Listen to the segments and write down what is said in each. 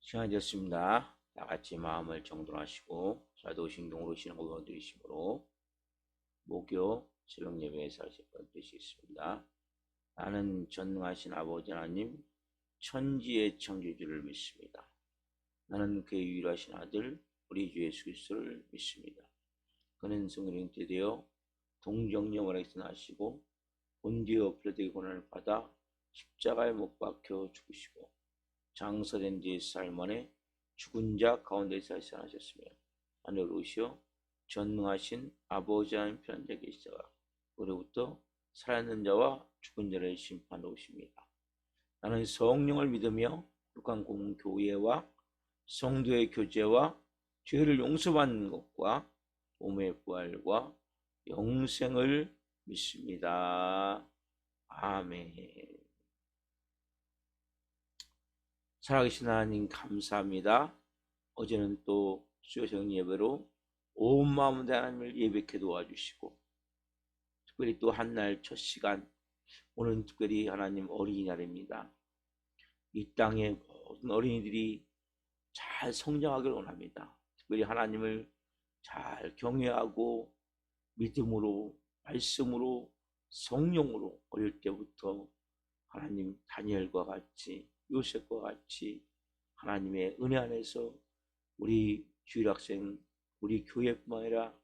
시간이 됐습니다. 다 같이 마음을 정돈하시고 자도신경으로 신앙을 원드리심으로 목요 새벽 예배에서 하실 것 되시겠습니다. 나는 전능하신 아버지 하나님 천지의 창조주를 믿습니다. 나는 그의 유일하신 아들 우리 주 예수 그리스도를 믿습니다. 그는 성령 때 되어 동정녀원에서 나시고 본디오 필라도의 고난을 받아 십자가에 못 박혀 죽으시고 장사된 뒤 사흘 만에 죽은 자 가운데서 살아나셨으며 하늘로 오시어 전능하신 아버지 하나님 편에 계시다가 그로부터 살아있는 자와 죽은 자를 심판하러 오십니다. 나는 성령을 믿으며 거룩한 공교회와 성도의 교제와 죄를 용서받는 것과 몸의 부활과 영생을 믿습니다. 아멘. 살아계신 하나님 감사합니다. 어제는 또 수요성 예배로 온 마음으로 하나님을 예배케 도와주시고 특별히 또 한날 첫 시간 오늘 특별히 하나님 어린이날입니다. 이 땅의 모든 어린이들이 잘 성장하기를 원합니다. 특별히 하나님을 잘 경외하고 믿음으로 말씀으로 성령으로 어릴 때부터 하나님 다니엘과 같이 요셉과 같이 하나님의 은혜 안에서 우리 주일학생 우리 교회뿐만 아니라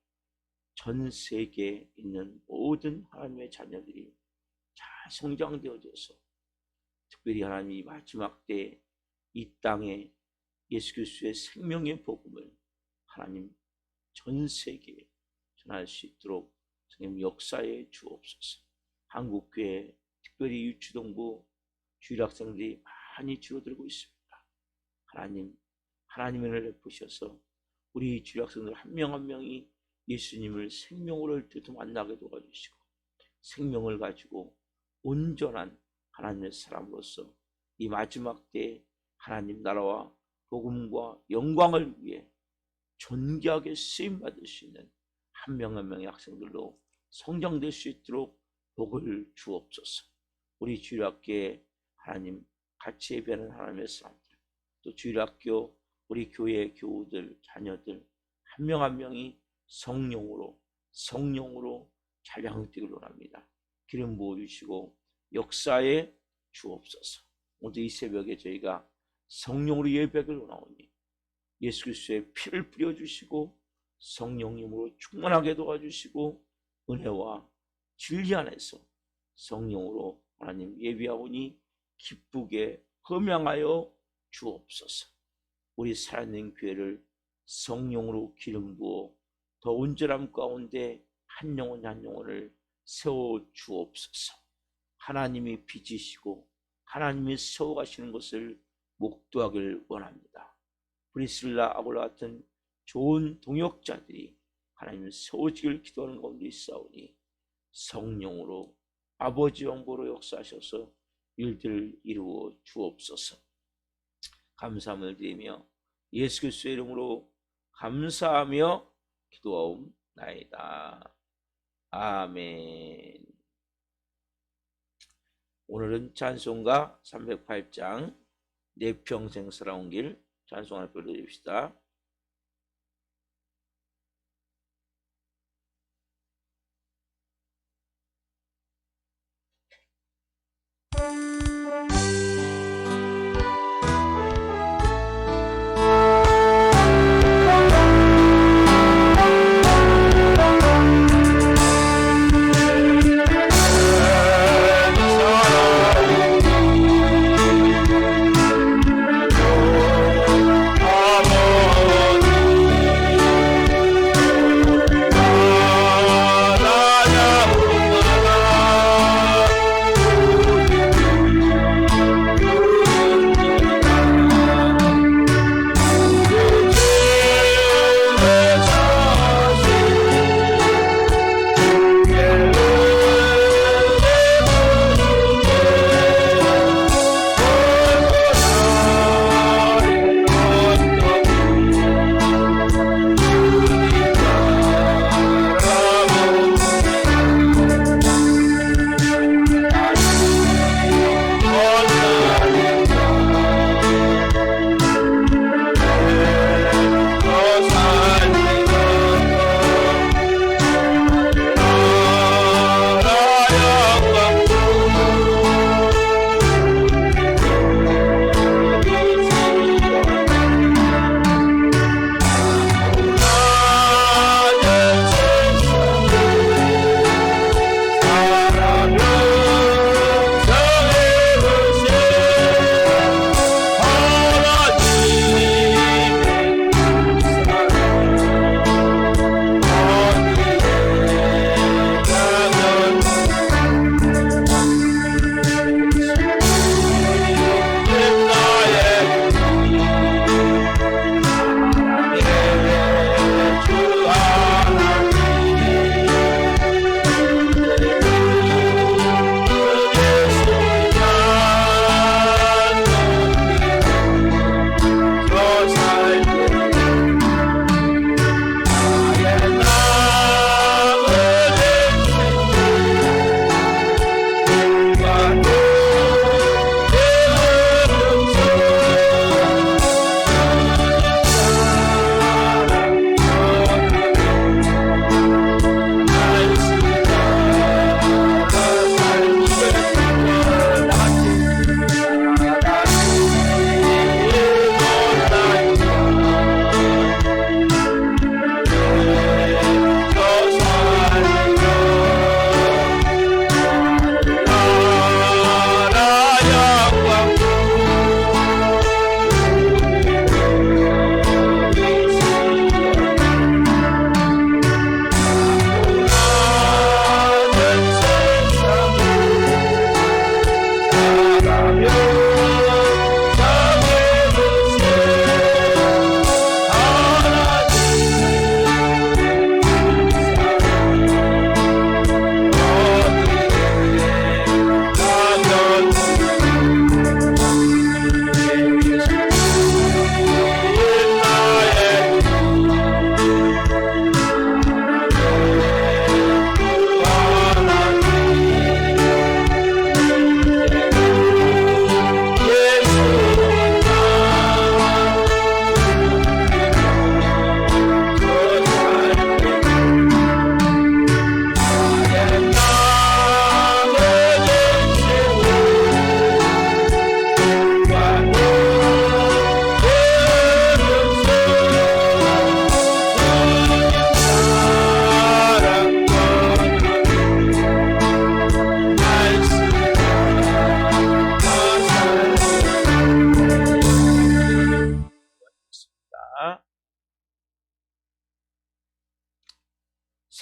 전 세계에 있는 모든 하나님의 자녀들이 잘 성장되어져서 특별히 하나님이 마지막 때 이 땅에 예수 그리스도의 생명의 복음을 하나님 전 세계에 전할 수 있도록 성령 역사에 주옵소서. 한국교회 특별히 유치동부 주일학생들이 많이 줄어들고 있습니다. 하나님의 은혜를 베푸셔서 우리 주일학생들 한 명 한 명이 예수님을 생명으로 뜻도 만나게 도와주시고 생명을 가지고 온전한 하나님의 사람으로서 이 마지막 때에 하나님 나라와 복음과 영광을 위해 존귀하게 쓰임받을 수 있는 한 명 한 명의 학생들로 성장될 수 있도록 복을 주옵소서. 우리 주일학교에 하나님 같이 예배하는 하나님의 사람들 또 주일학교 우리 교회 교우들 자녀들 한 명 한 명이 성령으로 잘 양육되기를 원합니다. 기름 부어주시고 역사에 주옵소서. 오늘 이 새벽에 저희가 성령으로 예배를 원하오니 예수 그리스도의 피를 뿌려주시고 성령님으로 충만하게 도와주시고 은혜와 진리 안에서 성령으로 하나님 예배하오니 기쁘게 흠양하여 주옵소서. 우리 살아있는 교회를 성령으로 기름 부어 더 온전함 가운데 한 영혼 한 영혼을 세워 주옵소서. 하나님이 빚으시고 하나님이 세워가시는 것을 목도하길 원합니다. 브리슬라 아굴라 같은 좋은 동역자들이 하나님을 세워지길 기도하는 가운데 있사오니 성령으로 아버지 영보로 역사하셔서 일들을 이루어 주옵소서. 감사함을 드리며 예수 그리스도의 이름으로 감사하며 기도하옵나이다. 아멘. 오늘은 찬송가 308장 내 평생 살아온 길 찬송 하나 불러드립시다. 아버지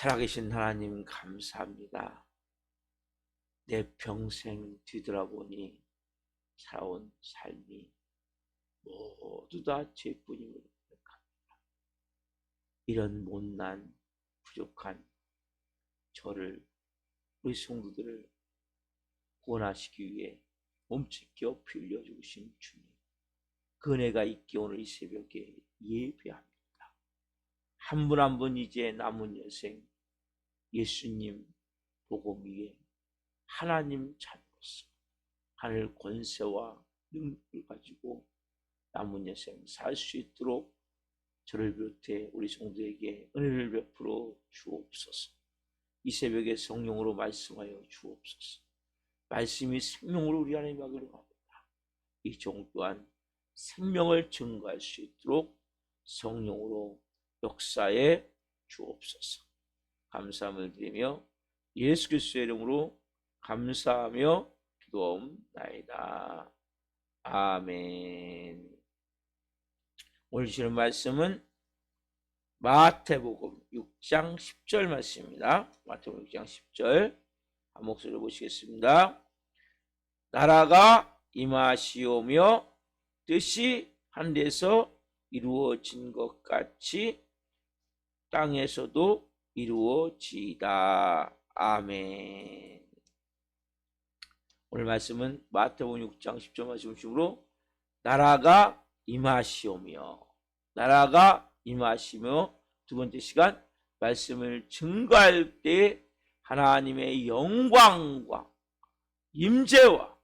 살아계신 하나님 감사합니다. 내 평생 뒤돌아보니 살아온 삶이 모두 다 죄뿐임을 고백합니다. 이런 못난 부족한 저를, 우리 성도들을 구원하시기 위해 몸짓겨 피 흘려 주신 주님, 그 은혜가 있게 오늘 이 새벽에 예배합니다. 한 분 한 분 이제 남은 여생 예수님 복음 위에 하나님 자녀로서 하늘 권세와 능력을 가지고 남은 여생 살 수 있도록 저를 비롯해 우리 성도에게 은혜를 베풀어 주옵소서. 이 새벽에 성령으로 말씀하여 주옵소서. 말씀이 생명으로 우리 안에 임하기를 합니다. 이 종 또한 생명을 증거할 수 있도록 성령으로 역사해 주옵소서. 감사함을 드리며 예수 그리스도의 이름으로 감사하며 기도하옵나이다. 아멘. 오늘 주시는 말씀은 마태복음 6장 10절 말씀입니다. 마태복음 6장 10절 한 목소리로 보시겠습니다. 나라가 임하시오며 뜻이 하늘에서 이루어진 것 같이 땅에서도 이루어지이다. 아멘. 오늘 말씀은 마태복음 6장 10절 말씀 중심으로 나라가 임하시오며, 나라가 임하시며, 두 번째 시간 말씀을 증거할 때 하나님의 영광과 임재와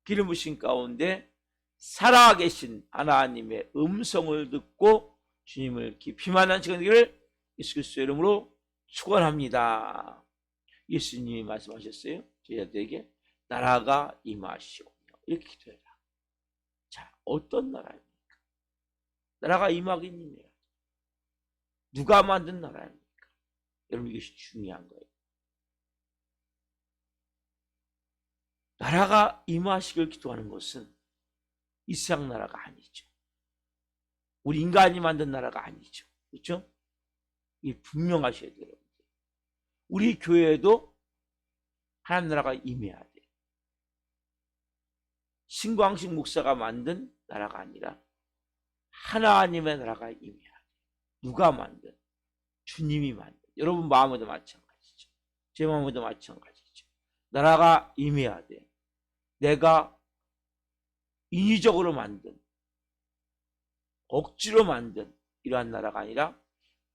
기름 부으신 가운데 살아계신 하나님의 음성을 듣고 주님을 깊이 만난 시간 되기를 예수 그리스도의 이름으로 축원합니다. 예수님이 말씀하셨어요. 저희들에게 나라가 임하시오며, 이렇게 기도해라. 자, 어떤 나라입니까? 나라가 임하긴 임해요. 누가 만든 나라입니까? 여러분, 이것이 중요한 거예요. 나라가 임하시길 기도하는 것은 이 세상 나라가 아니죠. 우리 인간이 만든 나라가 아니죠. 그렇죠? 이 분명하셔야 돼요. 우리 교회에도 하나님 나라가 임해야 돼요. 신광식 목사가 만든 나라가 아니라 하나님의 나라가 임해야 돼요. 누가 만든? 주님이 만든. 여러분 마음에도 마찬가지죠. 제 마음에도 마찬가지죠. 나라가 임해야 돼요. 내가 인위적으로 만든, 억지로 만든 이러한 나라가 아니라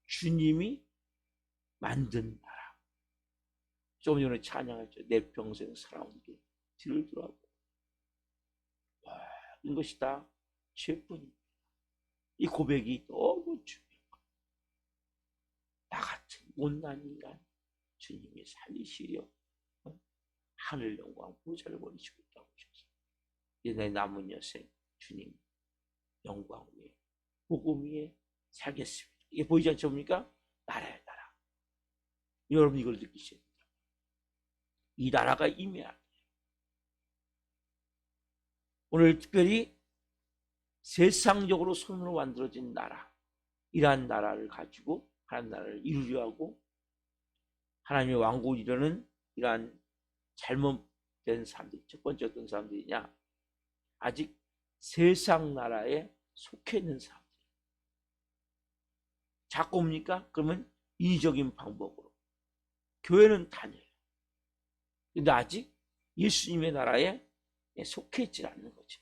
주님이 만든 나라. 조금 전에 찬양했죠. 내 평생 살아온 길 뒤를 돌아보고, 모든 것이 다 죄뿐입니다. 이 고백이 너무 중요해요. 나 같은 못난 인간 주님이 살리시려 하늘 영광 보좌를 버리시고 있다고 하셔서 이제 내 남은 여생 주님 영광 위에 복음 위에 살겠습니다. 이게 보이지 않습니까? 나라의 나라. 여러분 이걸 느끼셔야 됩니다. 이 나라가 임해야 돼요. 오늘 특별히 세상적으로 손으로 만들어진 나라, 이러한 나라를 가지고 하나님 나라를 이루려 하고 하나님의 왕국을 이루는 이러한 잘못된 사람들, 첫 번째 어떤 사람들이냐? 아직 세상 나라에 속해 있는 사람들. 자꾸 옵니까? 그러면 인위적인 방법으로 교회는 다녀요. 근데 아직 예수님의 나라에 속해 있지 않는 거죠.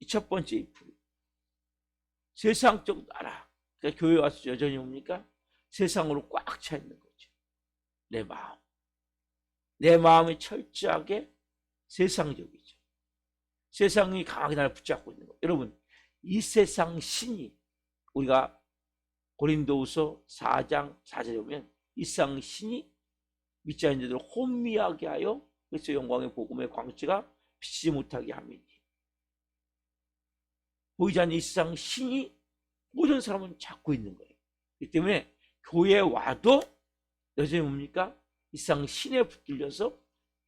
이 첫 번째 이 불. 세상적 나라. 그러니까 교회 와서 여전히 옵니까? 세상으로 꽉 차 있는 거죠. 내 마음. 내 마음이 철저하게 세상적이죠. 세상이 강하게 나를 붙잡고 있는 거예요. 여러분, 이 세상 신이, 우리가 고린도후서 4장 4절에 보면 이 세상 신이 믿지 않는 자들을 혼미하게 하여 그래서 영광의 복음의 광채가 비치지 못하게 함이니. 보이지 않는 이 세상 신이 모든 사람은 잡고 있는 거예요. 그렇기 때문에 교회에 와도 여전히 뭡니까? 이 세상 신에 붙들려서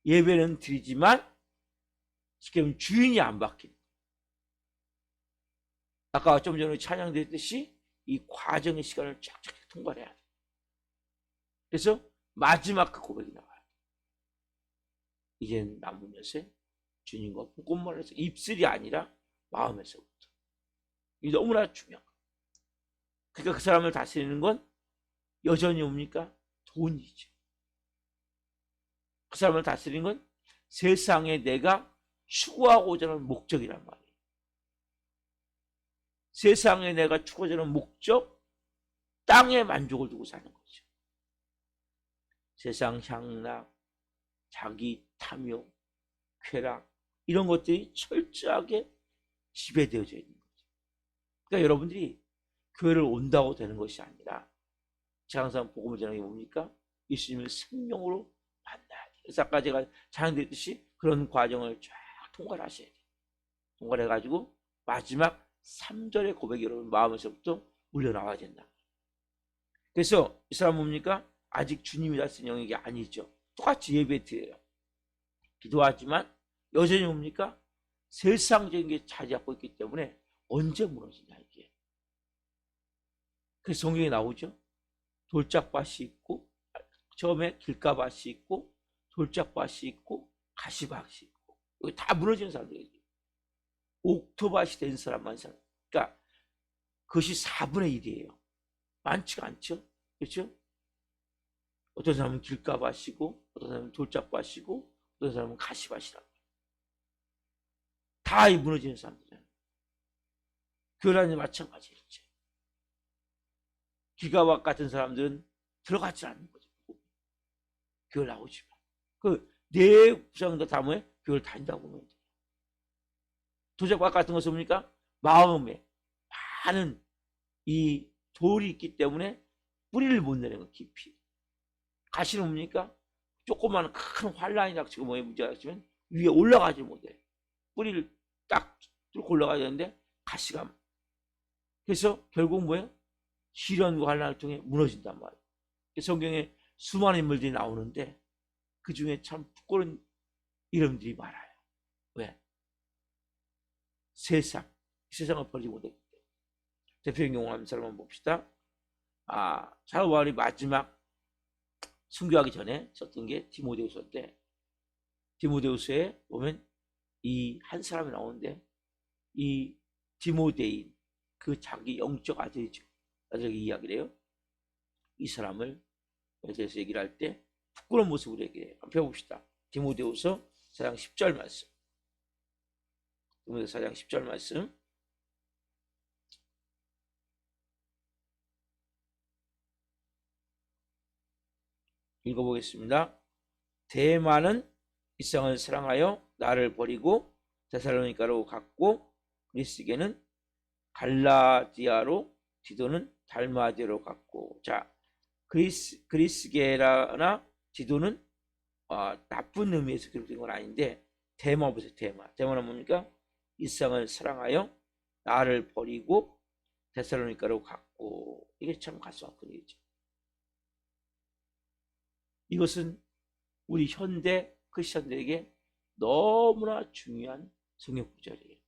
예배는 드리지만 쉽게 말하면 주인이 안 바뀌는 거예요. 아까 좀 전에 찬양드렸듯이 이 과정의 시간을 쫙쫙 통과해야 돼요. 그래서 마지막 그 고백이 나와요. 이젠 남은 여세 주님과 꽃말에서 입술이 아니라 마음에서부터. 이게 너무나 중요한 거예요. 그러니까 그 사람을 다스리는 건 여전히 뭡니까? 돈이죠. 그 사람을 다스리는 건 세상에 내가 추구하고자 하는 목적이란 말이에요. 세상에 내가 추구하자 하는 목적, 땅에 만족을 두고 사는 거죠. 세상 향락, 자기 탐욕, 쾌락 이런 것들이 철저하게 지배되어져 있는 거죠. 그러니까 여러분들이 교회를 온다고 되는 것이 아니라 제가 항상 복음을 전하는 게 뭡니까? 예수님을 생명으로 만나야 돼요. 그래서 아까 제가 자랑드렸듯이 그런 과정을 쫙 통과를 하셔야 돼요. 통과를 해가지고 마지막 3절의 고백이 여러분 마음에서부터 물려나와야 된다. 그래서 이 사람 뭡니까? 아직 주님이 다스린 영역이 아니죠. 똑같이 예배 드려요. 기도하지만 여전히 뭡니까? 세상적인 게 차지하고 있기 때문에 언제 무너지냐 이게. 그래서 성경에 나오죠. 돌짝밭이 있고 처음에 길가밭이 있고 돌짝밭이 있고 가시밭이 있고 여기 다 무너지는 사람들이에요. 옥토밭이 된 사람만 사람. 그러니까 그것이 4분의 1이에요. 많지가 않죠. 그렇죠? 어떤 사람은 길가밭이고 어떤 사람은 돌짝밭이고 어떤 사람은 가시밭이라. 다 무너지는 사람들이에요. 교회라는 마찬가지겠죠. 길가밭 같은 사람들은 들어가지 않는 거죠. 교회 나오지만 내 부상도 다음에 교회를 다닌다고 보면 돼요. 도적밭 같은 것은 뭡니까? 마음에 많은 이 돌이 있기 때문에 뿌리를 못 내는 거 깊이. 가시는 뭡니까? 조그마한 큰 환란이 닥치고 뭐에 문제가 닥치면 위에 올라가지 못해. 뿌리를 딱 뚫고 올라가야 되는데 가시가. 그래서 결국 뭐예요? 시련과 환란을 통해 무너진단 말이에요. 성경에 수많은 인물들이 나오는데 그 중에 참 부끄러운 이름들이 많아요. 왜? 세상을 버리지 못했기 때문에. 대표적인 경우 한 사람 한번 봅시다. 사도 바울이 마지막 순교하기 전에 썼던 게 디모데후서인데 디모데후서에 보면 이 한 사람이 나오는데 이 디모데인 그 자기 영적 아들이죠. 나중에 이야기를 해요. 이 사람을 대해서 얘기를 할 때 부끄러운 모습으로 얘기해요. 한번 펴봅시다. 디모데후서 4장 10절 말씀. 디모데후서 4장 10절 말씀. 읽어보겠습니다. 데마는 이 세상을 사랑하여 나를 버리고 데살로니가로 갔고 그리스게는 갈라디아로 디도는 달마디아로 갔고. 자, 그리스게라나 디도는 나쁜 의미에서 기록된 건 아닌데 데마 보세요. 데마는 뭡니까? 이 세상을 사랑하여 나를 버리고 데살로니가로 갔고. 이게 참 가슴 아픈 일이죠. 이것은 우리 현대 크리스천들에게 너무나 중요한 성경 구절이에요.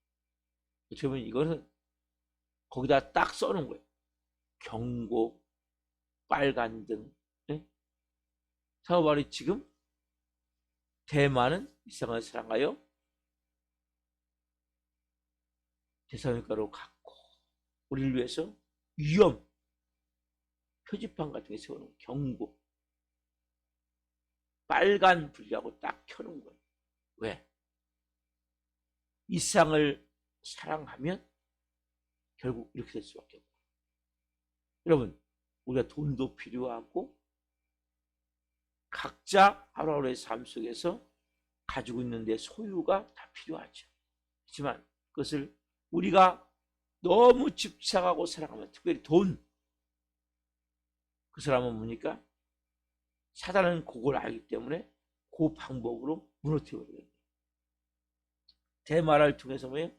어떻게 보면 이거는 거기다 딱 써놓은 거예요. 경고, 빨간 등. 네? 사도 바울이 지금 대만은 이 세상을 사랑하여 데살로니가로 갔고 우리를 위해서 위험 표지판 같은 게 세우는 경고, 빨간 불이라고 딱 켜놓은 거예요. 왜? 이 세상을 사랑하면 결국 이렇게 될 수밖에 없고. 여러분, 우리가 돈도 필요하고 각자 하루하루의 삶 속에서 가지고 있는 데 소유가 다 필요하죠. 하지만 그것을 우리가 너무 집착하고 사랑하면, 특별히 돈, 그 사람은 뭡니까? 사단은 그걸 알기 때문에 그 방법으로 무너뜨려버려요. 대마를 통해서 뭐예요?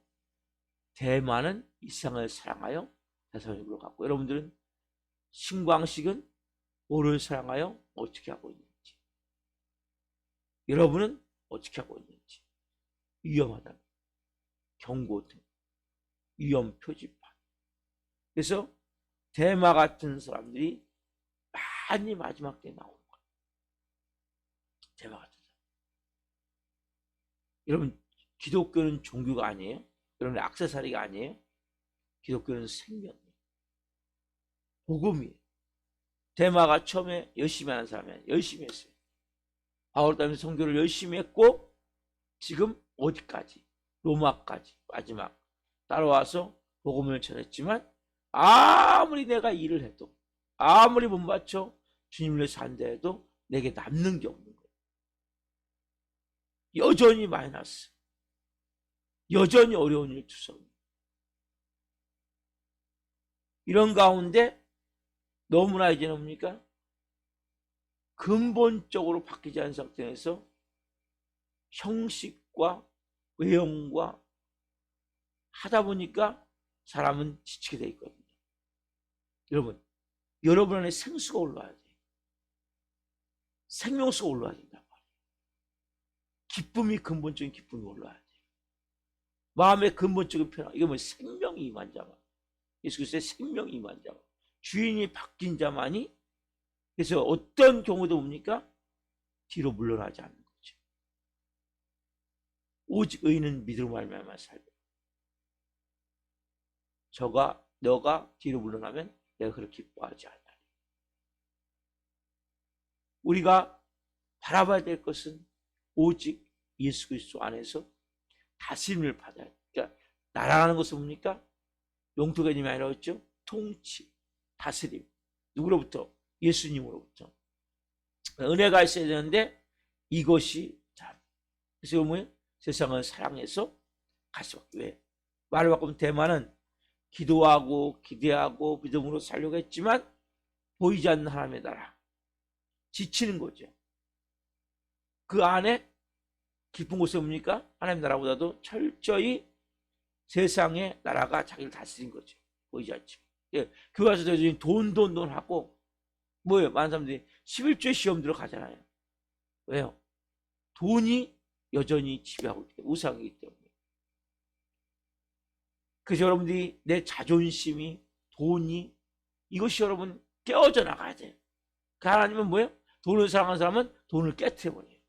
대마는 이 세상을 사랑하여 데살로니가로 갔고. 여러분들은 신광식은 뭐를 사랑하여 어떻게 하고 있는지, 여러분은 어떻게 하고 있는지. 위험하다, 경고등, 위험 표지판. 그래서 대마 같은 사람들이 환히 마지막 때 나오는 거예요. 대화 같은 사람. 여러분, 기독교는 종교가 아니에요? 여러분, 액세서리가 아니에요? 기독교는 생명이에요. 복음이에요. 대마가 처음에 열심히 하는 사람이에요. 열심히 했어요. 바울 따윈 선교를 열심히 했고, 지금 어디까지? 로마까지 마지막 따라와서 복음을 전했지만, 아무리 내가 일을 해도, 아무리 못 맞춰 주님을 위해서 산다 해도 내게 남는 게 없는 거예요. 여전히 마이너스, 여전히 어려운 일 투성. 이런 가운데 너무나 이제는 뭡니까? 근본적으로 바뀌지 않은 상태에서 형식과 외형과 하다 보니까 사람은 지치게 돼 있거든요. 여러분 안에 생수가 올라와야 돼요. 생명수가 올라와야 된단 말이에요. 기쁨이, 근본적인 기쁨이 올라와야 돼요. 마음의 근본적인 편안, 이게 뭐 생명이 임한 자만, 예수 그리스도의 생명이 임한 자만, 주인이 바뀐 자만이, 그래서 어떤 경우도 뭡니까? 뒤로 물러나지 않는 거죠. 오직 의인은 믿음으로 말미암아 살리라. 너가 뒤로 물러나면 내가 그렇게 기뻐하지 않아. 우리가 바라봐야 될 것은 오직 예수 그리스도 안에서 다스림을 받아야 돼. 그러니까 나라라는 것은 뭡니까? 용토 개념이 아니라 했죠? 통치, 다스림. 누구로부터? 예수님으로부터. 은혜가 있어야 되는데 이것이 참. 그래서 뭐예요? 세상을 사랑해서 같이 왜? 말을 바꾸면 대만은 기도하고 기대하고 믿음으로 살려고 했지만 보이지 않는 하나님의 나라. 지치는 거죠. 그 안에 깊은 곳에 뭡니까? 하나님 나라보다도 철저히 세상의 나라가 자기를 다스린 거죠. 보이지 않죠. 예, 교회 와서 요즘 돈 하고 뭐예요? 많은 사람들이 11조의 시험 들어가잖아요. 왜요? 돈이 여전히 지배하고 있기 때문에, 우상이기 때문에. 그래서 여러분들이 내 자존심이, 돈이, 이것이 여러분 깨어져 나가야 돼요. 그 하나님은 뭐예요? 돈을 사랑하는 사람은 돈을 깨트려버려요.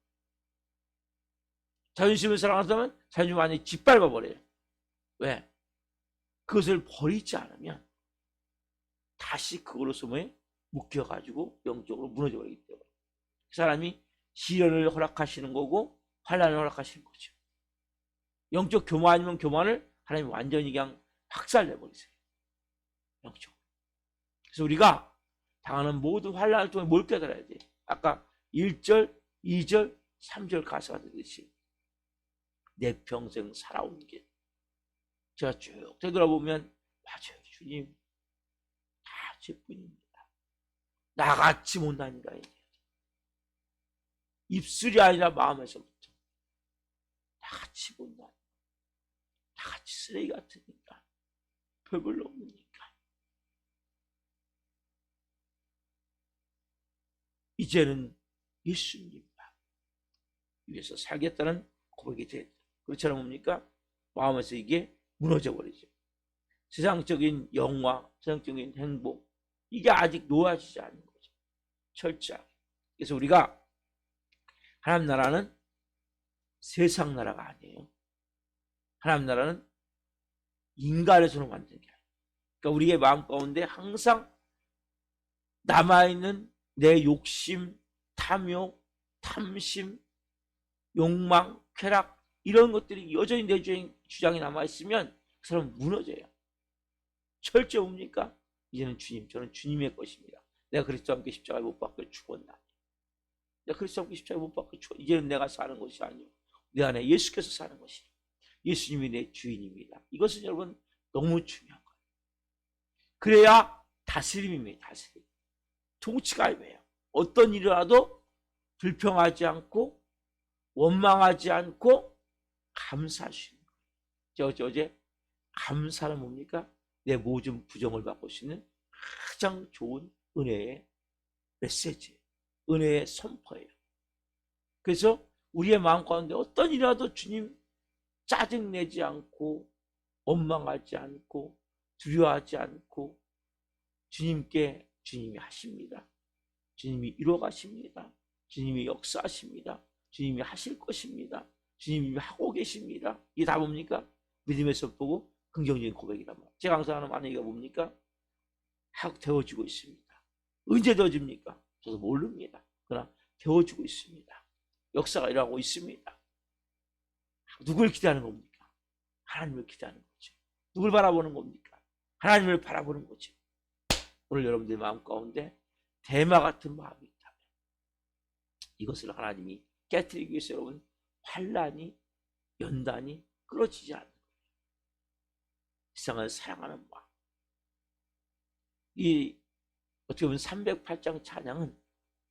자존심을 사랑하는 사람은 자존심 완전히 짓밟아버려요. 왜? 그것을 버리지 않으면 다시 그걸로서 뭐예요? 묶여가지고 영적으로 무너져버리기 때문에. 그 사람이 시련을 허락하시는 거고 환난을 허락하시는 거죠. 영적 교만 아니면 교만을 하나님이 완전히 그냥 박살내버리세요. 영적으로. 그래서 우리가 당하는 모든 환난을 통해 뭘 깨달아야 돼? 아까 1절, 2절, 3절 가사가 되듯이 내 평생 살아온 게 제가 쭉 되돌아보면 맞아요. 주님 다 죄뿐입니다. 나같이 못난 인간이 입술이 아니라 마음에서부터 나같이 못난, 나같이 쓰레기 같은 인간, 별볼로 없는 인간. 이제는 예수님과 위해서 살겠다는 고백이 됐다. 그렇지 않으면 뭡니까? 마음에서 이게 무너져 버리죠. 세상적인 영화, 세상적인 행복, 이게 아직 놓아지지 않는 거죠. 철저하게. 그래서 우리가 하나님 나라는 세상 나라가 아니에요. 하나님 나라는 인간의 손으로 만든 게 아니에요. 그러니까 우리의 마음 가운데 항상 남아있는 내 욕심, 탐욕, 탐심, 욕망, 쾌락, 이런 것들이 여전히 내 주장이 남아있으면 그 사람은 무너져요. 철저히 뭡니까? 이제는 주님, 저는 주님의 것입니다. 내가 그리스도와 함께 십자가에 못 박혀 죽었나? 내가 그리스도와 함께 십자가에 못 박혀 죽었. 이제는 내가 사는 것이 아니요, 내 안에 예수께서 사는 것이. 예수님이 내 주인입니다. 이것은 여러분 너무 중요한 거예요. 그래야 다스림입니다. 다스림. 통치가 아니에요. 어떤 일이라도 불평하지 않고 원망하지 않고 감사할 수 있는 거예요. 어제 감사는 뭡니까? 내 모든 부정을 바꿀 수 있는 가장 좋은 은혜의 메시지, 은혜의 선포예요. 그래서 우리의 마음 가운데 어떤 일이라도 주님 짜증내지 않고 원망하지 않고 두려워하지 않고 주님께 주님이 하십니다. 주님이 이루어 가십니다. 주님이 역사하십니다. 주님이 하실 것입니다. 주님이 하고 계십니다. 이게 다 뭡니까? 믿음에서 보고 긍정적인 고백이란 말이에요. 제가 항상 하는 많은 얘기가 뭡니까? 하고 되어지고 있습니다. 언제 되어집니까? 저도 모릅니다. 그러나 되어지고 있습니다. 역사가 일어나고 있습니다. 누굴 기대하는 겁니까? 하나님을 기대하는 거죠. 누굴 바라보는 겁니까? 하나님을 바라보는 거죠. 오늘 여러분들 마음 가운데 대마 같은 마음이 있다면 이것을 하나님이 깨뜨리기 위해서 여러분 환난이 연단이 끊어지지 않는 거예요. 세상을 사랑하는 마음. 이 어떻게 보면 308장 찬양은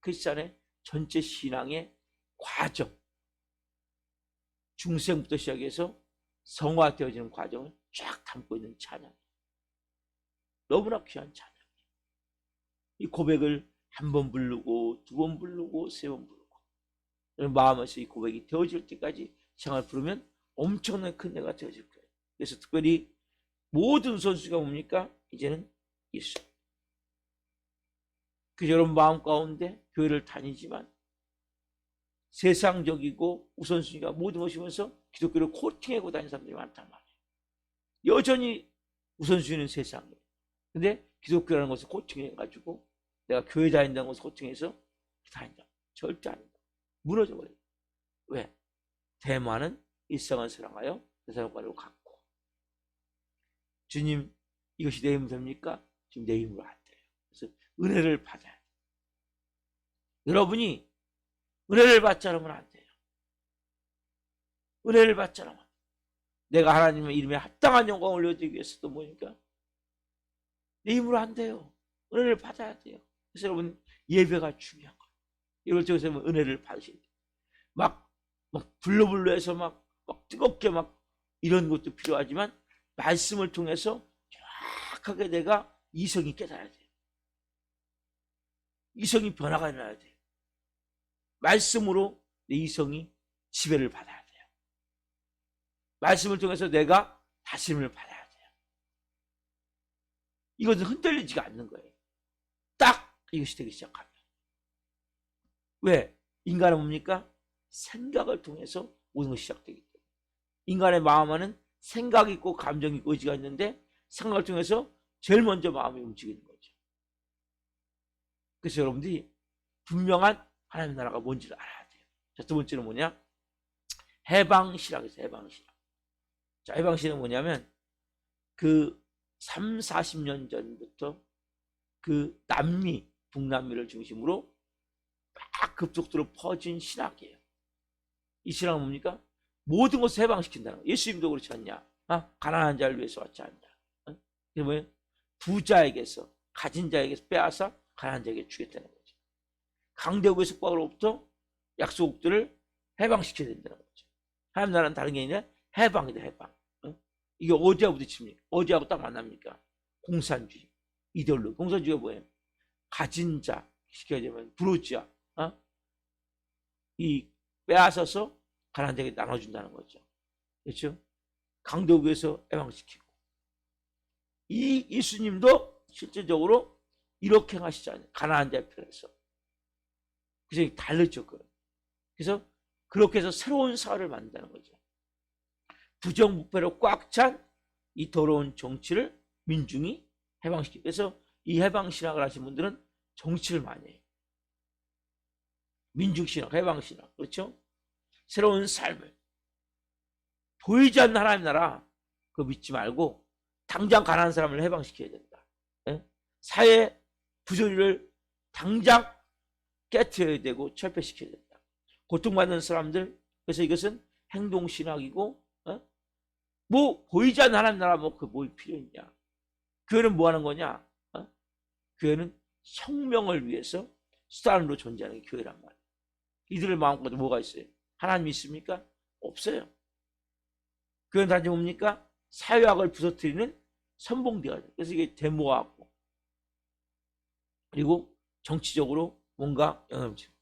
크리스찬의 전체 신앙의 과정, 중생부터 시작해서 성화되어지는 과정을 쫙 담고 있는 찬양. 너무나 귀한 찬양. 이 고백을 한 번 부르고 두 번 부르고 세 번 부르고 마음에서 이 고백이 되어질 때까지 찬양을 부르면 엄청난 큰 내가 되어질 거예요. 그래서 특별히 모든 선수가 뭡니까? 이제는 예수. 그 여러분 마음 가운데 교회를 다니지만 세상적이고 우선순위가 모든 것이면서 기독교를 코팅하고 다니는 사람들이 많단 말이에요. 여전히 우선순위는 세상이에요. 근데 기독교라는 것을 코팅해가지고 내가 교회 다닌다는 것을 코팅해서 다닌다. 절대 아니다. 무너져버려요. 왜? 대만은 일상을 사랑하여 세상과를 갖고 주님 이것이 내 힘으로 됩니까? 지금 내 힘으로 안 돼요. 그래서 은혜를 받아야 돼요. 여러분이 은혜를 받지 않으면 안 돼요. 은혜를 받지 않으면 내가 하나님의 이름에 합당한 영광을 올려드리기 위해서도 뭐니까 내 힘으로 안 돼요. 은혜를 받아야 돼요. 그래서 여러분 예배가 중요한 거예요. 이걸 통해서 은혜를 받으셔야 돼요. 막 불러불러해서 막 뜨겁게 막 이런 것도 필요하지만 말씀을 통해서 정확하게 내가 이성이 깨달아야 돼요. 이성이 변화가 일어나야 돼요. 말씀으로 내 이성이 지배를 받아야 돼요. 말씀을 통해서 내가 다짐을 받아야 돼요. 이것은 흔들리지가 않는 거예요. 딱 이것이 되기 시작하면. 왜? 인간은 뭡니까? 생각을 통해서 모든 것이 시작되기 때문에. 인간의 마음 안에는 생각이 있고 감정이 있고 의지가 있는데 생각을 통해서 제일 먼저 마음이 움직이는 거죠. 그래서 여러분들이 분명한 하나님의 나라가 뭔지를 알아야 돼요. 자, 두 번째는 뭐냐? 해방신학이죠. 해방신학. 자, 해방신학은 뭐냐면 그 3, 40년 전부터 그 남미, 북남미를 중심으로 막 급속도로 퍼진 신학이에요. 이 신학은 뭡니까? 모든 것을 해방시킨다는 거예요. 예수님도 그렇지 않냐? 가난한 자를 위해서 왔지 않냐? 그게 뭐예요? 부자에게서, 가진 자에게서 빼앗아 가난한 자에게 주겠다는 거죠. 강대국의 속박으로부터 약소국들을 해방시켜야 된다는 거죠. 하나님 나라는 다른 게 아니라 해방이다, 해방. 이게 어디하고 부딪힙니까? 어디하고 딱 만납니까? 공산주의, 이데올로기. 공산주의가 뭐예요? 가진 자, 시켜야 되면 부르지아, 이 빼앗아서 가난한 자에게 나눠준다는 거죠. 그렇죠? 강대국에서 해방시키고. 이 예수님도 실제적으로 이렇게 하시지 않아요. 가난한 자의 편에서. 그래서 다르죠. 그래서 그렇게 해서 새로운 사회를 만든다는 거죠. 부정부패로 꽉 찬 이 더러운 정치를 민중이 해방시키고. 그래서 이 해방신학을 하신 분들은 정치를 많이 해요. 민중신학, 해방신학. 그렇죠? 새로운 삶을. 보이지 않는 하나님 나라 그거 믿지 말고 당장 가난한 사람을 해방시켜야 된다. 예? 사회 부조리를 당장 깨트려야 되고 철폐시켜야 된다. 고통받는 사람들. 그래서 이것은 행동신학이고 뭐 보이지 않는 하나님 나라 뭐 그 뭐 필요 있냐. 교회는 뭐 하는 거냐. 교회는 혁명을 위해서 수단으로 존재하는 교회란 말이에요. 이들의 마음속에 뭐가 있어요? 하나님 있습니까? 없어요. 교회는 단지 뭡니까? 사회학을 부서뜨리는 선봉대가 돼요. 그래서 이게 데모하고 그리고 정치적으로 뭔가 영향을 미치고.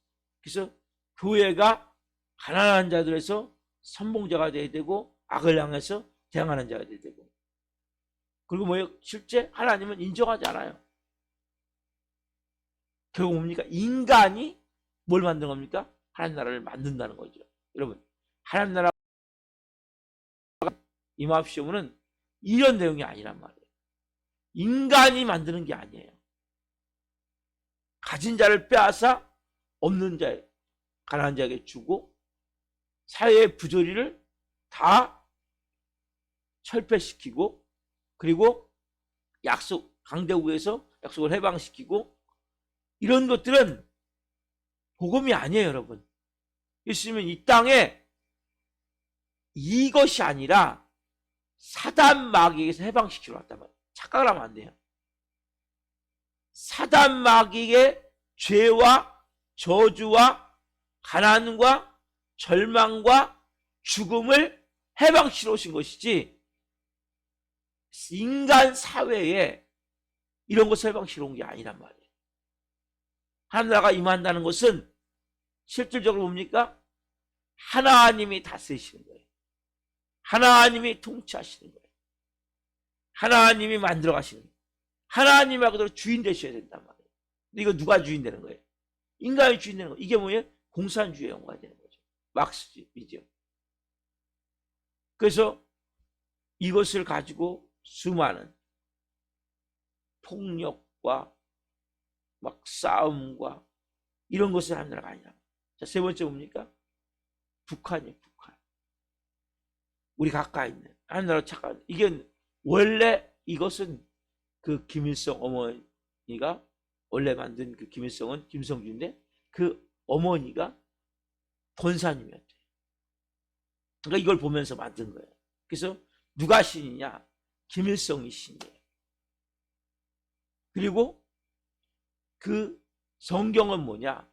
그래서 교회가 가난한 자들에서 선봉자가 돼야 되고 악을 향해서 대항하는 자가 돼야 되고. 그리고 뭐예요? 실제 하나님은 인정하지 않아요. 결국 뭡니까? 인간이 뭘 만드는 겁니까? 하나님 나라를 만든다는 거죠. 여러분, 하나님 나라 임합시오는 이런 내용이 아니란 말이에요. 인간이 만드는 게 아니에요. 가진 자를 빼앗아 없는 자에, 가난한 자에게 주고 사회의 부조리를 다 철폐시키고, 그리고 강대국에서 약속을 해방시키고, 이런 것들은 복음이 아니에요, 여러분. 예수님은 이 땅에 이것이 아니라 사단 마귀에게서 해방시키러 왔단 말이에요. 착각을 하면 안 돼요. 사단 마귀의 죄와 저주와 가난과 절망과 죽음을 해방시키러 오신 것이지, 인간 사회에 이런 것을 해방시키러 온 게 아니란 말이에요. 하나님 나라가 임한다는 것은 실질적으로 뭡니까? 하나님이 다스리시는 거예요. 하나님이 통치하시는 거예요. 하나님이 만들어 가시는 거예요. 하나님하고도 주인 되셔야 된단 말이에요. 근데 이거 누가 주인 되는 거예요? 인간이 주인 되는 거예요. 이게 뭐예요? 공산주의 영화가 되는 거죠. 막스주의죠. 그래서 이것을 가지고 수많은 폭력과 막 싸움과 이런 것을 하는 나라가 아니라. 자, 세 번째 뭡니까? 북한이에요, 북한. 우리 가까이 있는 하나님 나라 착한, 이게 원래 이것은 그 김일성 어머니가 원래 만든, 그 김일성은 김성주인데 그 어머니가 권사님이었대요. 그러니까 이걸 보면서 만든 거예요. 그래서 누가 신이냐? 김일성이 신이에요. 그리고 그 성경은 뭐냐?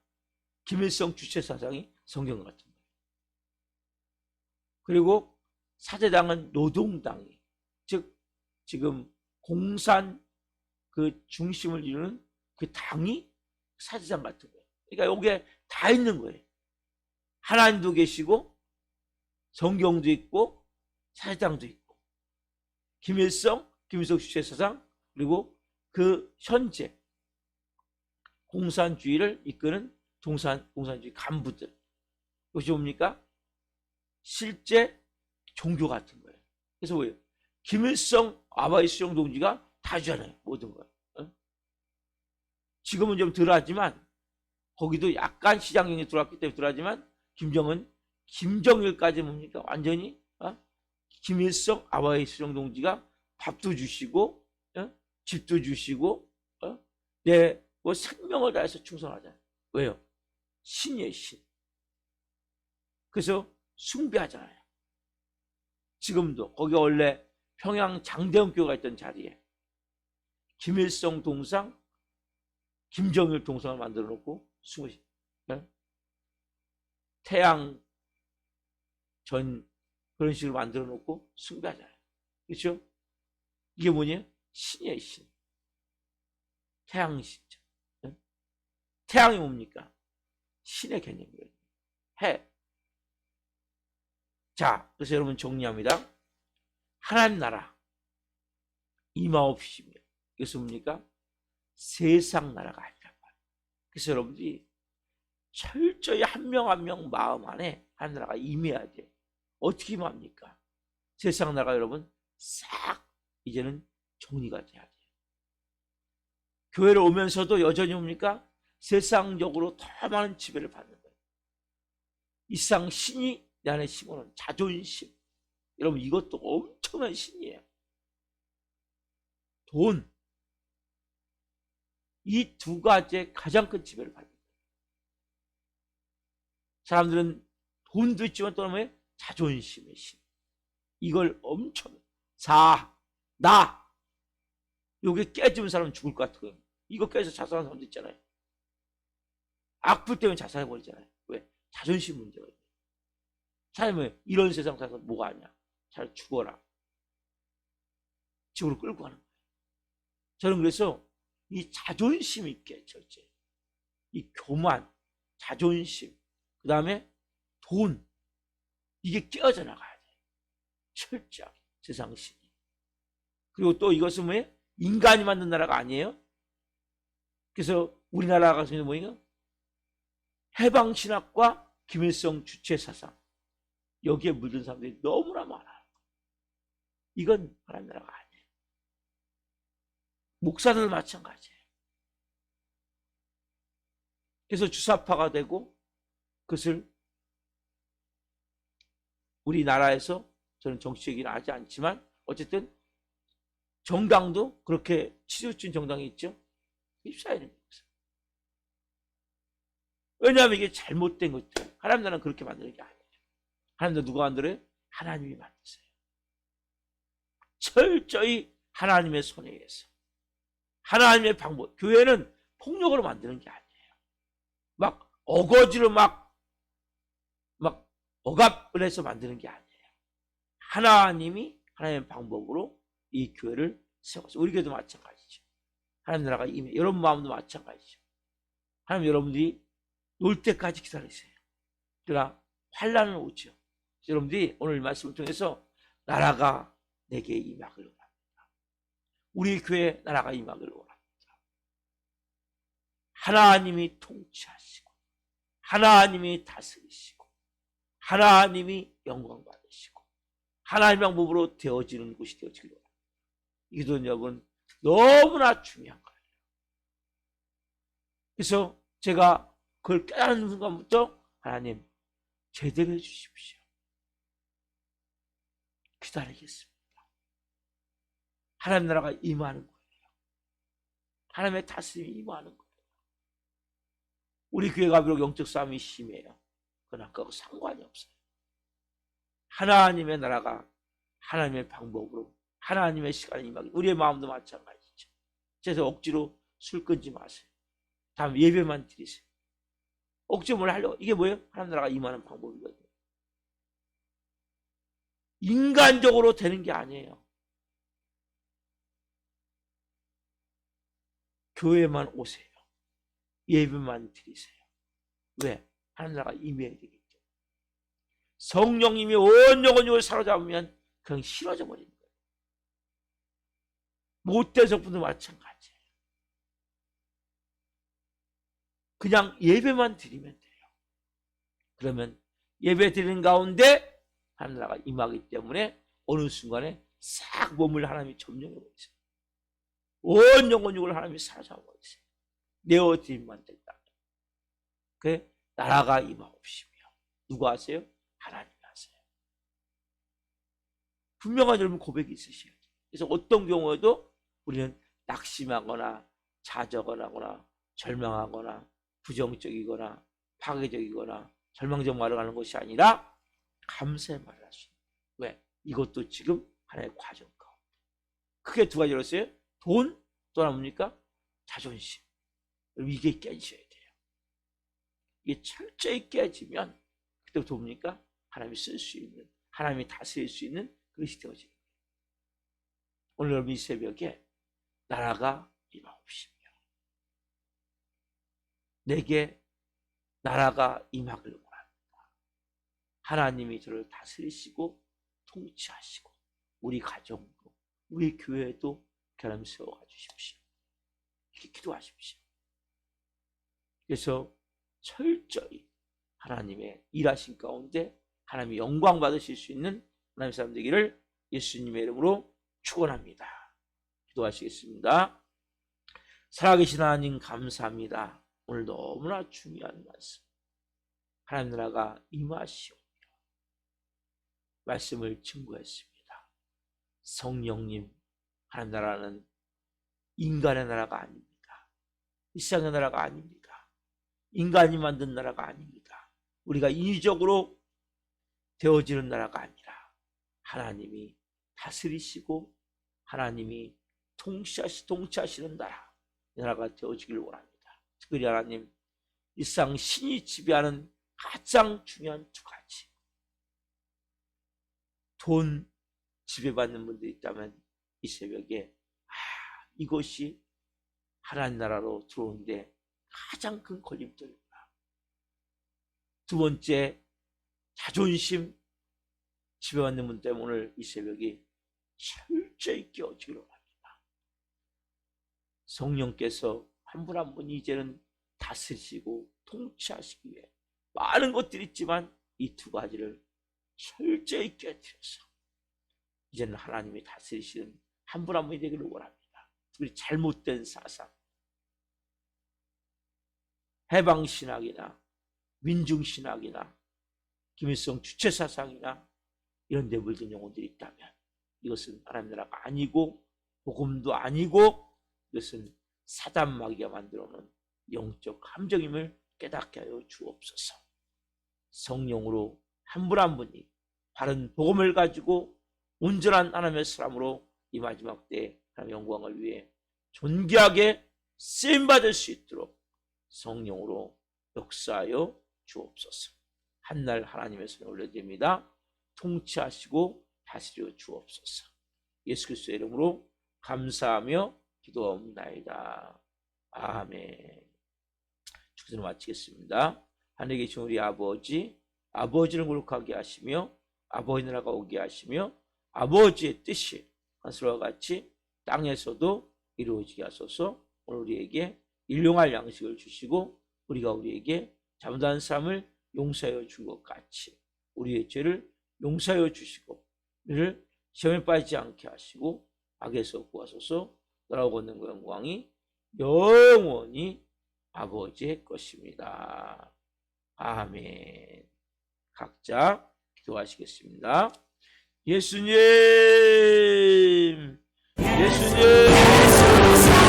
김일성 주체사상이 성경 같은 거예요. 그리고 사제당은 노동당이, 즉 지금 공산 그 중심을 이루는 그 당이 사제당 같은 거예요. 그러니까 여기에 다 있는 거예요. 하나님도 계시고 성경도 있고 사제당도 있고, 김일성 주체사상, 그리고 그 현재 공산주의를 이끄는 공산주의 간부들, 이것이 뭡니까? 실제 종교 같은 거예요. 그래서 왜요? 김일성 아바이 수령 동지가 다 주잖아요, 모든 걸. 지금은 좀 덜하지만, 거기도 약간 시장경에 들어왔기 때문에 덜하지만, 김정일까지 뭡니까? 완전히 김일성 아바이 수령 동지가 밥도 주시고 집도 주시고 뭐 생명을 다해서 충성하잖아요. 왜요? 신이에요, 신. 그래서 숭배하잖아요. 지금도 거기 원래 평양 장대원교가 있던 자리에 김일성 동상, 김정일 동상을 만들어 놓고 숭배, 태양 전 그런 식으로 만들어 놓고 숭배하잖아요. 그렇죠? 이게 뭐냐? 신이에요, 신. 태양신이죠. 태양이 뭡니까? 신의 개념이에요. 해. 자, 그래서 여러분 정리합니다. 하나님 나라 임하옵시며, 이것은 뭡니까? 세상 나라가 아니란 말이에요. 그래서 여러분들이 철저히 한 명 한 명 마음 안에 하나님 나라가 임해야 돼. 어떻게 임합니까? 세상 나라가 여러분 싹 이제는 정리가 돼야 돼요. 교회를 오면서도 여전히 뭡니까? 세상적으로 더 많은 지배를 받는 거예요. 이 세상 신이 내 안에 심어놓은 자존심, 여러분 이것도 엄청난 신이에요. 돈, 이 두 가지의 가장 큰 지배를 받는 거예요. 사람들은 돈도 있지만 또 뭐예요? 자존심의 신. 이걸 엄청 나 요게 깨지면 사람은 죽을 것 같은 거예요. 이거 깨서 자살하는 사람도 있잖아요. 악플 때문에 자살해버리잖아요. 왜? 자존심 문제가 있어요. 사람은 이런 세상 살아서 뭐가 하냐? 잘 죽어라. 집으로 끌고 가는 거예요. 저는 그래서 이 자존심이 깨졌지. 이 교만, 자존심, 그 다음에 돈, 이게 깨어져 나가야 돼. 철저하게 세상 신이. 그리고 또 이것은 뭐예요? 인간이 만든 나라가 아니에요. 그래서 우리나라가 가지고 있는 뭐냐? 해방신학과 김일성 주체사상, 여기에 물든 사람들이 너무나 많아요. 이건 하나님 나라가 아니에요. 목사들도 마찬가지예요. 그래서 주사파가 되고, 그것을 우리나라에서, 저는 정치 얘기는 하지 않지만 어쨌든 정당도 그렇게 치우친 정당이 있죠. 입사해야 됩니다. 왜냐하면 이게 잘못된 것들, 하나님 나라는 그렇게 만드는 게 아니에요. 하나님 나라 누가 만들어요? 하나님이 만드세요. 철저히 하나님의 손에 의해서, 하나님의 방법. 교회는 폭력으로 만드는 게 아니에요. 막 어거지로 막 억압을 해서 만드는 게 아니에요. 하나님이 하나님의 방법으로 이 교회를 세웠어요. 우리 교회도 마찬가지죠. 하나님 나라가 임해. 여러분 마음도 마찬가지죠. 하나님, 여러분들이 놀 때까지 기다리세요. 그러나 환난은 오죠. 여러분들이 오늘 말씀을 통해서 나라가 내게 임하기를 원합니다. 우리 교회 나라가 임하기를 원합니다. 하나님이 통치하시고, 하나님이 다스리시고, 하나님이 영광 받으시고, 하나님의 방법으로 되어지는 곳이 되어지기를 원합니다. 이것은 여러분 너무나 중요한 거예요. 그래서 제가 그걸 깨닫는 순간부터, 하나님 제대로 해주십시오. 기다리겠습니다. 하나님 나라가 임하는 거예요. 하나님의 다스림이 임하는 거예요. 우리 교회가 비록 영적 싸움이 심해요. 그러나 그거 상관이 없어요. 하나님의 나라가 하나님의 방법으로, 하나님의 시간이 임하기. 우리의 마음도 마찬가지죠. 그래서 억지로 술 끊지 마세요. 다음 예배만 드리세요. 억지로 뭘 하려고. 이게 뭐예요? 하나님 나라가 임하는 방법이거든요. 인간적으로 되는 게 아니에요. 교회만 오세요. 예배만 드리세요. 왜? 하나님 나라가 임해야 되겠죠. 성령님이 온 영혼을 사로잡으면 그냥 싫어져 버리는 거예요. 못된 성품도 마찬가지예요. 그냥 예배만 드리면 돼요. 그러면 예배 드리는 가운데 하나님 나라가 임하기 때문에 어느 순간에 싹 몸을 하나님이 점령해 버리세요. 온 영혼육을 하나님이 사로잡아 버리세요. 내어드림만 된다. 그 나라가 임하옵시며. 누가 하세요? 하나님이 하세요. 분명한 여러분 고백이 있으셔야죠. 그래서 어떤 경우에도 우리는 낙심하거나 좌절하거나 절망하거나 부정적이거나 파괴적이거나 절망적 말을 하는 것이 아니라 감사의 말을 할 수 있는. 왜? 이것도 지금 하나의 과정 가운데. 크게 두 가지로 했어요. 돈, 또 하나 뭡니까? 자존심. 이게 깨지셔야 돼요. 이게 철저히 깨지면 그때부터 뭡니까? 하나님이 쓸 수 있는, 하나님이 다스릴 수 있는 그것이 되어지는 거예요. 오늘 여러분 이 새벽에 나라가 임하옵시며, 내게 나라가 임하기를 원합니다. 하나님이 저를 다스리시고 통치하시고 우리 가정도, 우리 교회도 하나님 세워가 주십시오. 이렇게 기도하십시오. 그래서 철저히 하나님의 일하신 가운데 하나님의 영광 받으실 수 있는 하나님의 사람 되기를 예수님의 이름으로 축원합니다. 기도하시겠습니다. 살아계신 하나님 감사합니다. 오늘 너무나 중요한 말씀, 하나님 나라가 임하시오며 말씀을 증거했습니다. 성령님, 하나님 나라는 인간의 나라가 아닙니다. 이 세상의 나라가 아닙니다. 인간이 만든 나라가 아닙니다. 우리가 인위적으로 되어지는 나라가 아니라 하나님이 다스리시고 하나님이 통치하시는 나라, 이 나라가 되어지길 원합니다. 특별히 하나님, 이 세상 신이 지배하는 가장 중요한 두 가지, 돈 지배받는 분들이 있다면 이 새벽에 이것이 하나님 나라로 들어오는데 가장 큰 걸림돌입니다. 두 번째, 자존심 지배받는 분 때문에 오늘 이 새벽이 철저히 깨어지기로 합니다. 성령께서 한 분 한 분이 이제는 다스리시고 통치하시기 위해 많은 것들이 있지만 이 두 가지를 철저히 깨뜨려서 이제는 하나님이 다스리시는 한 분 한 분이 되기를 원합니다. 우리 잘못된 사상, 해방신학이나 민중신학이나 김일성 주체사상이나 이런 데 물든 영혼들이 있다면 이것은 하나님 나라가 아니고 복음도 아니고 이것은 사단마귀가 만들어놓은 영적 함정임을 깨닫게 하여 주옵소서. 성령으로 한 분 한 분이 바른 복음을 가지고 온전한 하나님의 사람으로 이 마지막 때에 하나님의 영광을 위해 존귀하게 쓰임받을 수 있도록 성령으로 역사하여 주옵소서. 한날 하나님의 손에 올려드립니다. 통치하시고 다스려 주옵소서. 예수 그리스도의 이름으로 감사하며 기도하옵나이다. 아멘. 축도를 마치겠습니다. 하늘에 계신 우리 아버지, 아버지를 거룩하게 하시며 아버지 나라가 오게 하시며 아버지의 뜻이 하늘과 같이 땅에서도 이루어지게 하소서. 오늘 우리에게 일용할 양식을 주시고 우리가 우리에게 잘못한 사람을 용서하여 준 것 같이 우리의 죄를 용서하여 주시고 우리를 시험에 빠지지 않게 하시고 악에서 구하소서. 나라고 얻는 그 영광이 영원히 아버지의 것입니다. 아멘. 각자 기도하시겠습니다. 예수님, 예수님.